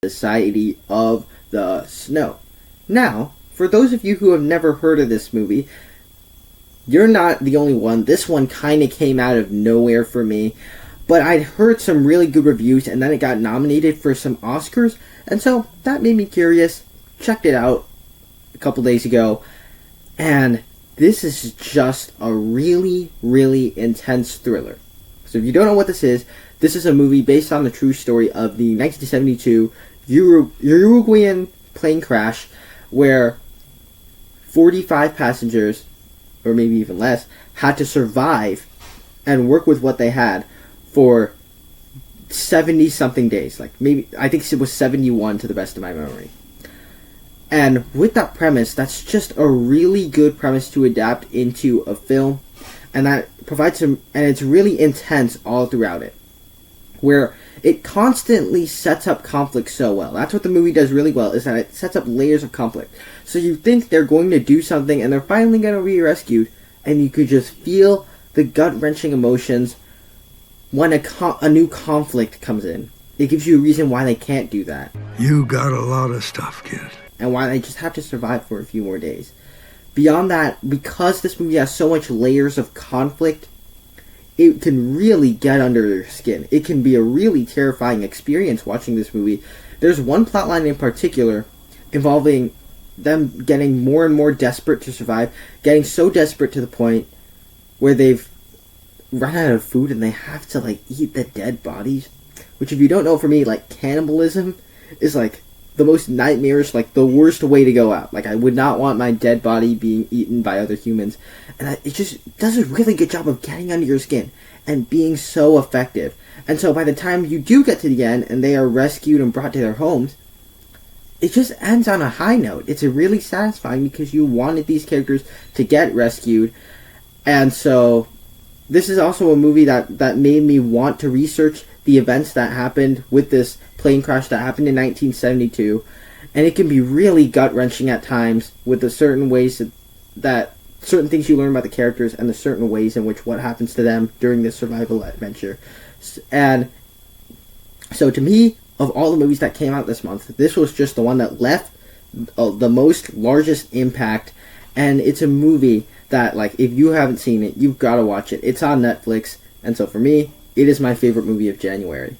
Society of the Snow. Now, for those of you who have never heard of this movie, you're not the only one. This one kind of came out of nowhere for me, but I'd heard some really good reviews, and then it got nominated for some Oscars, and so that made me curious. Checked it out a couple days ago, and this is just a really, really intense thriller. So if you don't know what this is a movie based on the true story of the 1972 Uruguayan plane crash where 45 passengers, or maybe even less, had to survive and work with what they had for 70-something days. I think it was 71 to the best of my memory. And with that premise, that's just a really good premise to adapt into a film, and that provides and it's really intense all throughout it, where it constantly sets up conflict so well. That's what the movie does really well, is that it sets up layers of conflict. So you think they're going to do something, and they're finally going to be rescued, and you could just feel the gut-wrenching emotions when a new conflict comes in. It gives you a reason why they can't do that. You got a lot of stuff, kid. And why they just have to survive for a few more days. Beyond that, because this movie has so much layers of conflict, it can really get under your skin. It can be a really terrifying experience watching this movie. There's one plotline in particular involving them getting more and more desperate to survive, getting so desperate to the point where they've run out of food and they have to eat the dead bodies. Which, if you don't know, for me, cannibalism is the most nightmarish, the worst way to go out. I would not want my dead body being eaten by other humans. And it just does a really good job of getting under your skin and being so effective. And so by the time you do get to the end and they are rescued and brought to their homes, it just ends on a high note. It's really satisfying because you wanted these characters to get rescued. And so this is also a movie that made me want to research the events that happened with this plane crash that happened in 1972, and it can be really gut-wrenching at times with the certain ways that certain things you learn about the characters and the certain ways in which what happens to them during this survival adventure. And so to me, of all the movies that came out this month, this was just the one that left the most largest impact, and it's a movie that, if you haven't seen it, you've got to watch it. It's on Netflix, and so for me, it is my favorite movie of January.